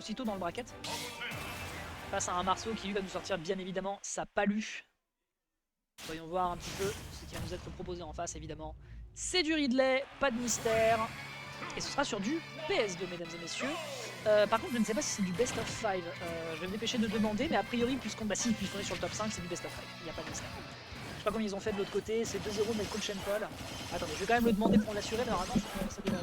aussitôt dans le bracket. Face à un Marceau qui lui va nous sortir bien évidemment sa palue. Voyons voir un petit peu ce qui va nous être proposé en face évidemment. C'est du Ridley, pas de mystère. Et ce sera sur du PS2 mesdames et messieurs. Par contre je ne sais pas si c'est du best of 5. Je vais me dépêcher de demander, mais a priori puisqu'on est sur le top 5 c'est du best of 5. Il n'y a pas de mystère. Je sais pas comment ils ont fait de l'autre côté, c'est 2-0 mais le coach Paul. Attendez, je vais quand même le demander pour l'assurer, mais normalement ça devrait.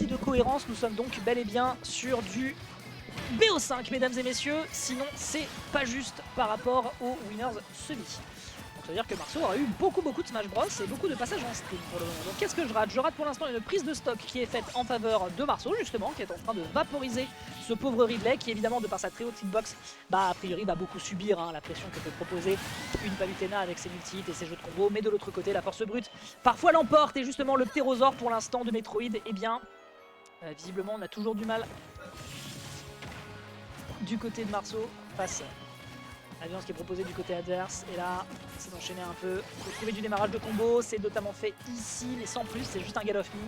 De cohérence, nous sommes donc bel et bien sur du BO5 mesdames et messieurs, sinon c'est pas juste par rapport aux winners semi. Donc ça veut dire que Marceau aura eu beaucoup de Smash Bros et beaucoup de passages en stream pour le moment. Donc qu'est-ce que je rate? Je rate pour l'instant une prise de stock qui est faite en faveur de Marceau justement, qui est en train de vaporiser ce pauvre Ridley qui évidemment de par sa très haute hitbox, a priori va beaucoup subir la pression que peut proposer une Palutena avec ses multi-hits et ses jeux de combo, mais de l'autre côté la force brute parfois l'emporte et justement le Pterosaur pour l'instant de Metroid, eh bien visiblement on a toujours du mal du côté de Marceau face à la violence qui est proposée du côté adverse. Et là c'est d'enchaîner un peu, il faut trouver du démarrage de combo, c'est notamment fait ici mais sans plus, c'est juste un Gale of Me.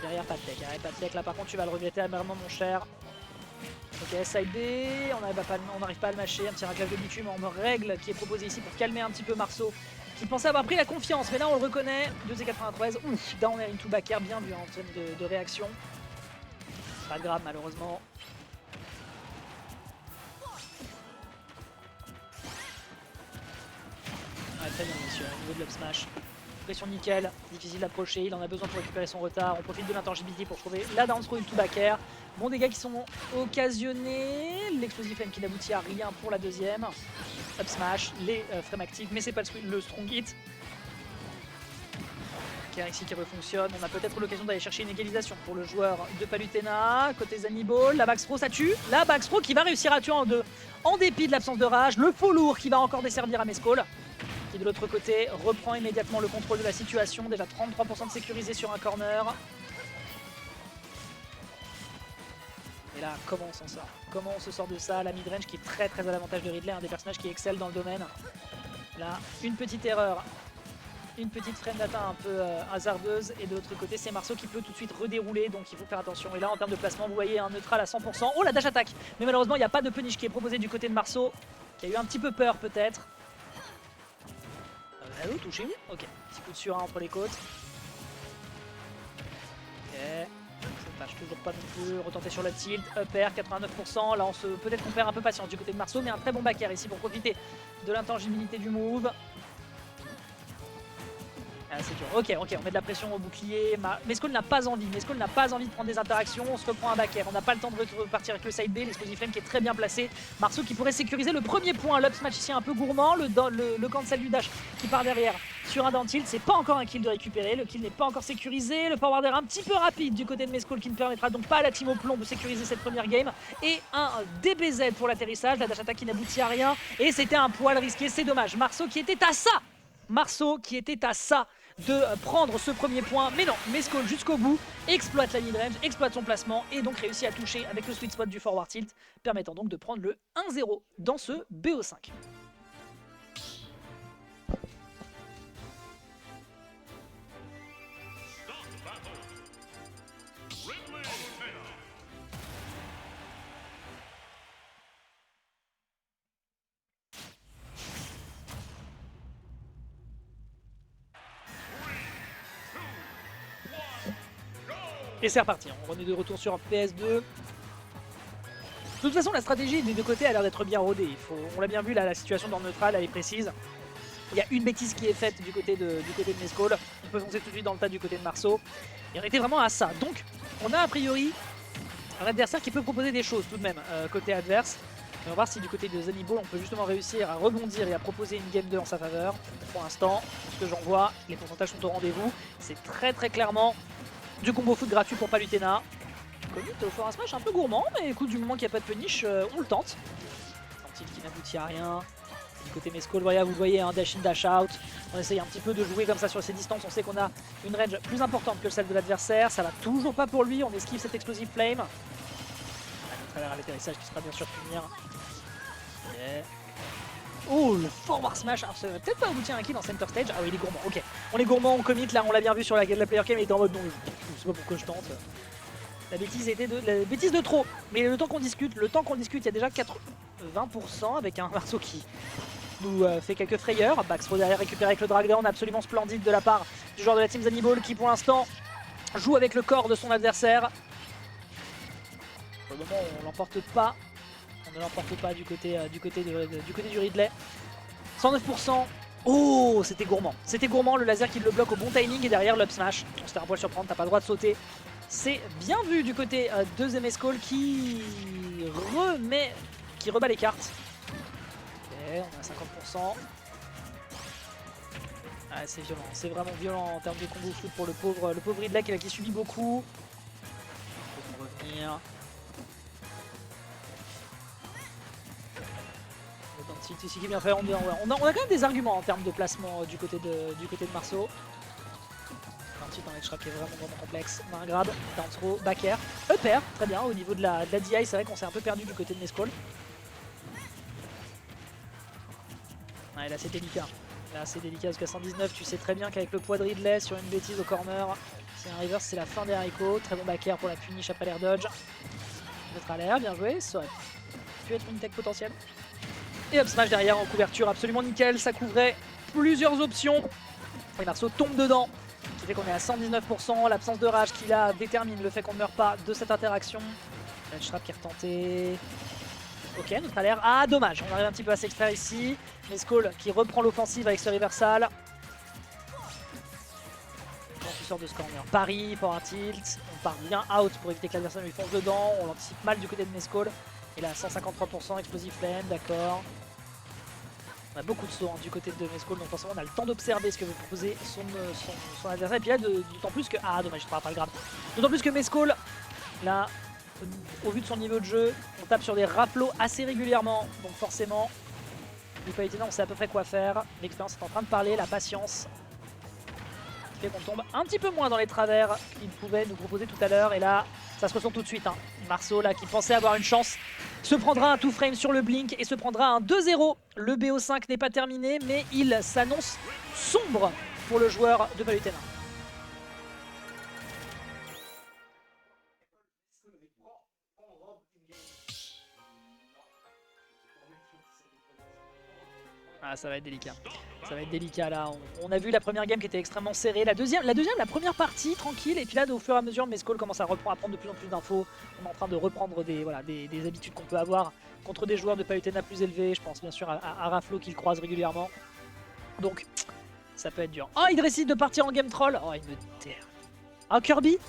Derrière pas de tech, là par contre tu vas le regretter amèrement mon cher. Ok, side B, on n'arrive pas à le mâcher, un petit raclage de bitume en règle qui est proposé ici pour calmer un petit peu Marceau qui pensait avoir pris la confiance, mais là on le reconnaît, 2,93, ouf, down air into back air, bien vu en termes de réaction. Pas grave malheureusement. Ouais, très bien messieurs, au niveau de l'up smash. Pression nickel, difficile d'approcher, il en a besoin pour récupérer son retard, on profite de l'intangibilité pour trouver la down throw into back air. Bon dégâts qui sont occasionnés, l'explosive flame qui n'aboutit à rien pour la deuxième. Up smash, les frames actifs, mais c'est pas le strong hit. Ici qui refonctionne, on a peut-être l'occasion d'aller chercher une égalisation pour le joueur de Palutena. Côté Zaniball, la Backthrow ça tue, la Backthrow qui va réussir à tuer en deux, en dépit de l'absence de rage. Le faux lourd qui va encore desservir à Mescall, qui de l'autre côté reprend immédiatement le contrôle de la situation. Déjà 33% de sécurisé sur un corner. Et là, comment on s'en sort? Comment on se sort de ça? La midrange qui est très à l'avantage de Ridley, un des personnages qui excelle dans le domaine. Là, une petite erreur, une petite frame data un peu hasardeuse, et de l'autre côté c'est Marceau qui peut tout de suite redérouler, donc il faut faire attention. Et là en termes de placement vous voyez un neutral à 100%. Oh la dash attack, mais malheureusement il n'y a pas de punish qui est proposé du côté de Marceau, qui a eu un petit peu peur peut-être. Allô, touchez-vous? Ok, petit coup de surin entre les côtes. Ok, ça ne marche toujours pas non plus, retenter sur le tilt, up air 89%, là on se peut-être qu'on perd un peu patience du côté de Marceau, mais un très bon back air ici pour profiter de l'intangibilité du move. Ah, c'est dur. Ok, on met de la pression au bouclier. Mescall n'a pas envie. Mescall n'a pas envie de prendre des interactions. On se reprend un back air. On n'a pas le temps de repartir avec le side B. L'explosive flame qui est très bien placé. Marceau qui pourrait sécuriser le premier point. L'up smash ici un peu gourmand. Le cancel du dash qui part derrière sur un down tilt. C'est pas encore un kill de récupérer. Le kill n'est pas encore sécurisé. Le forward air un petit peu rapide du côté de Mescall qui ne permettra donc pas à la team au plomb de sécuriser cette première game. Et un DBZ pour l'atterrissage. La dash attack qui n'aboutit à rien. Et c'était un poil risqué. C'est dommage. Marceau qui était à ça de prendre ce premier point, mais non, Mescall jusqu'au bout, exploite la mid-range, exploite son placement et donc réussit à toucher avec le sweet spot du forward tilt, permettant donc de prendre le 1-0 dans ce BO5. Et c'est reparti, on est de retour sur PS2. De toute façon, la stratégie des deux côtés a l'air d'être bien rodée. On l'a bien vu, là, la situation dans le neutral, elle est précise. Il y a une bêtise qui est faite du côté de Mescall. On peut foncer tout de suite dans le tas du côté de Marceau. Et on était vraiment à ça. Donc, on a a priori un adversaire qui peut proposer des choses tout de même côté adverse. On va voir si du côté de Zaniball, on peut justement réussir à rebondir et à proposer une game 2 en sa faveur. Pour l'instant, ce que j'en vois, les pourcentages sont au rendez-vous. C'est très clairement Du combo foot gratuit pour Palutena. Commit au fort un smash un peu gourmand, mais écoute, du moment qu'il n'y a pas de punish, on le tente. Un tilt qui n'aboutit à rien. Du côté Mescol, vous le voyez, un dash in, dash out. On essaye un petit peu de jouer comme ça sur ces distances. On sait qu'on a une range plus importante que celle de l'adversaire. Ça va toujours pas pour lui. On esquive cette explosive flame. À travers l'atterrissage qui sera bien sûr punir. Yeah. Oh, le forward smash. Alors, ça va peut-être pas aboutir à un kill en center stage. Ah oui, il est gourmand. Ok. On est gourmand, on commit. Là, on l'a bien vu sur la player cam. Il était en mode non, je sais pas pourquoi je tente. La bêtise était la bêtise de trop. Mais le temps qu'on discute, il y a déjà 20% avec un Marceau qui nous fait quelques frayeurs. Baxro derrière récupéré avec le drag down absolument splendide de la part du joueur de la team Zanniball qui pour l'instant joue avec le corps de son adversaire. Pour le moment on l'emporte pas. On ne l'emporte pas du côté du Ridley. 109%. Oh, c'était gourmand. C'était gourmand, le laser qui le bloque au bon timing et derrière l'up smash. On se fait un poil surprendre, t'as pas le droit de sauter. C'est bien vu du côté de Zemescol qui rebat les cartes. Ok, on est à 50%. Ah, c'est violent, c'est vraiment violent en termes de combo foot pour le pauvre Ridley qui subit beaucoup. On va revenir. Ici qui est bien fait. On a quand même des arguments en termes de placement du côté de Marceau. Ensuite un edge qui est vraiment complexe. On a un grab, down throw, back air, up air, très bien au niveau de la DI. C'est vrai qu'on s'est un peu perdu du côté de Mescol. Ouais, là c'est délicat. Là c'est délicat parce qu'à 119 tu sais très bien qu'avec le poids de Ridley sur une bêtise au corner, c'est un reverse, c'est la fin des haricots. Très bon back air pour la punish après l'air dodge. Mettre à l'air, bien joué, ça aurait pu être une tech potentielle. Et up smash derrière en couverture, absolument nickel, ça couvrait plusieurs options. Et Marceau tombe dedans, ce qui fait qu'on est à 119%, l'absence de rage qui là détermine le fait qu'on ne meurt pas de cette interaction. Ledge trap qui est retenté. Ok, notre alerte. Ah, dommage, on arrive un petit peu à s'extraire ici. Mescol qui reprend l'offensive avec ce reversal. Quand tu sors de ce corner, Paris, pour un tilt. On part bien out pour éviter que l'adversaire lui fonce dedans. On l'anticipe mal du côté de Mescol. Il a 153%, explosive flame, d'accord. On a beaucoup de sauts du côté de Mescol, donc forcément on a le temps d'observer ce que veut proposer son adversaire. Et puis là, d'autant plus que... Ah dommage, je ne pas le grab. D'autant plus que Mescol, là, au vu de son niveau de jeu, on tape sur des raflots assez régulièrement. Donc forcément, il peut être énorme, on sait à peu près quoi faire. L'expérience est en train de parler, la patience. Qui fait qu'on tombe un petit peu moins dans les travers qu'il pouvait nous proposer tout à l'heure. Et là, ça se ressent tout de suite. Marceau, là, qui pensait avoir une chance, se prendra un 2-frame sur le blink et se prendra un 2-0. Le BO5 n'est pas terminé, mais il s'annonce sombre pour le joueur de Palutena. Ah, ça va être délicat. Ça va être délicat là. On a vu la première game qui était extrêmement serrée. La deuxième, la première partie tranquille. Et puis là, au fur et à mesure, Mescol commence à prendre de plus en plus d'infos. On est en train de reprendre des habitudes qu'on peut avoir contre des joueurs de Palutena plus élevés. Je pense bien sûr à Raflo qui le croise régulièrement. Donc, ça peut être dur. Oh, il décide de partir en game troll. Oh, il me terre. Oh, Kirby.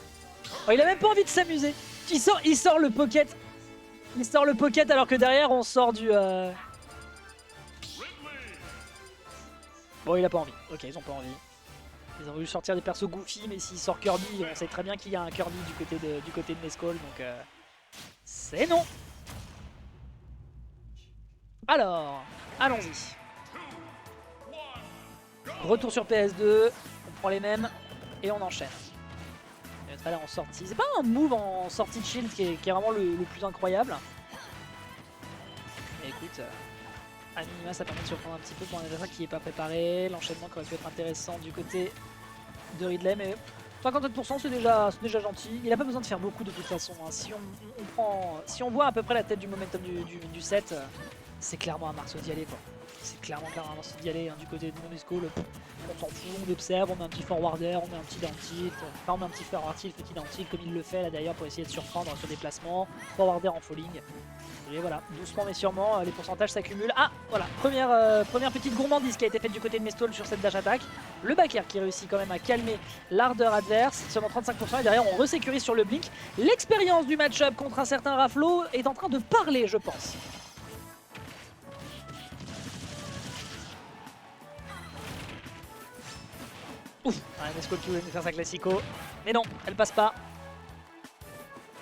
Oh, il a même pas envie de s'amuser. Il sort le pocket. Il sort le pocket alors que derrière, on sort du... Bon, il a pas envie. Ok, ils ont pas envie. Ils ont voulu sortir des persos goofy, mais s'il sort Kirby, on sait très bien qu'il y a un Kirby du côté de Mescol, donc c'est non. Alors, allons-y. Retour sur PS2, on prend les mêmes et on enchaîne. Et notre alerte en sortie. C'est pas un move en sortie de shield qui est vraiment le plus incroyable. Mais écoute... à minima, ça permet de surprendre un petit peu pour un adversaire qui n'est pas préparé. L'enchaînement qui aurait pu être intéressant du côté de Ridley, mais 57% c'est déjà gentil. Il n'a pas besoin de faire beaucoup de toute façon. Si on voit à peu près la tête du momentum du set, c'est clairement un Marceau d'y aller. C'est clairement un Marceau d'y aller du côté de Mescol. On s'en fout, on observe, on met un petit forwarder, on met un petit down tilt. Enfin, on met un petit forward tilt, petit down tilt, comme il le fait là d'ailleurs pour essayer de surprendre sur des placements. Forwarder en falling. Et voilà, doucement mais sûrement, les pourcentages s'accumulent. Ah, voilà, première petite gourmandise qui a été faite du côté de Mescol sur cette dash attack. Le back air qui réussit quand même à calmer l'ardeur adverse, seulement 35%, et derrière on resécurise sur le blink. L'expérience du match-up contre un certain Raflo est en train de parler, je pense. Ouf, Mescol qui voulait nous faire sa classico. Mais non, elle passe pas.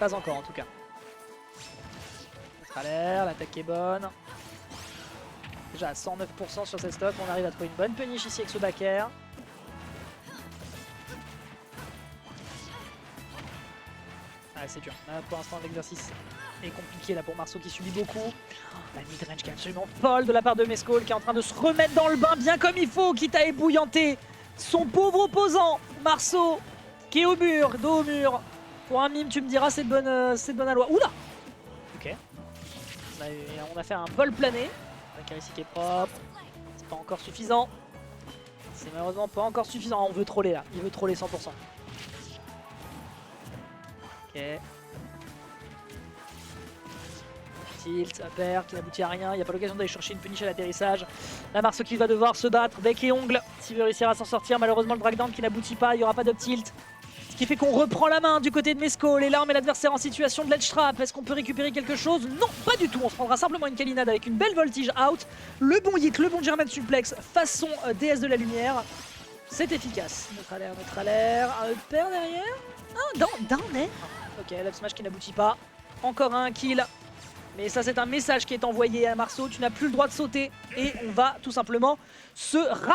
Pas encore en tout cas. L'air, l'attaque est bonne. Déjà à 109% sur cette stock, on arrive à trouver une bonne punish ici avec ce back air. Ah, c'est dur. Là, pour l'instant, l'exercice est compliqué là pour Marceau qui subit beaucoup. Oh, la mid-range qui est absolument folle de la part de Mescol qui est en train de se remettre dans le bain bien comme il faut, quitte à ébouillanter son pauvre opposant. Marceau qui est au mur, dos au mur. Pour un mime, tu me diras, c'est de bonne aloi. Oula! Ok. On a fait un vol plané. La ici qui est propre. C'est pas encore suffisant. C'est malheureusement pas encore suffisant. On veut troller là. Il veut troller 100%. Ok. Tilt, upper qui n'aboutit à rien. Il n'y a pas l'occasion d'aller chercher une punish à l'atterrissage. Là, Marceau qui va devoir se battre bec et ongle s'il veut réussir à s'en sortir. Malheureusement, le drag down qui n'aboutit pas. Il n'y aura pas d'up tilt. Ce qui fait qu'on reprend la main du côté de Mescol. Et là, on met l'adversaire en situation de ledge trap. Est-ce qu'on peut récupérer quelque chose? Non, pas du tout. On se prendra simplement une calinade avec une belle voltige out. Le bon hit, le bon German suplex façon déesse de la lumière. C'est efficace. Notre alerte. Un upper derrière. Ah, down air. Ok, love smash qui n'aboutit pas. Encore un kill. Mais ça, c'est un message qui est envoyé à Marceau. Tu n'as plus le droit de sauter. Et on va tout simplement se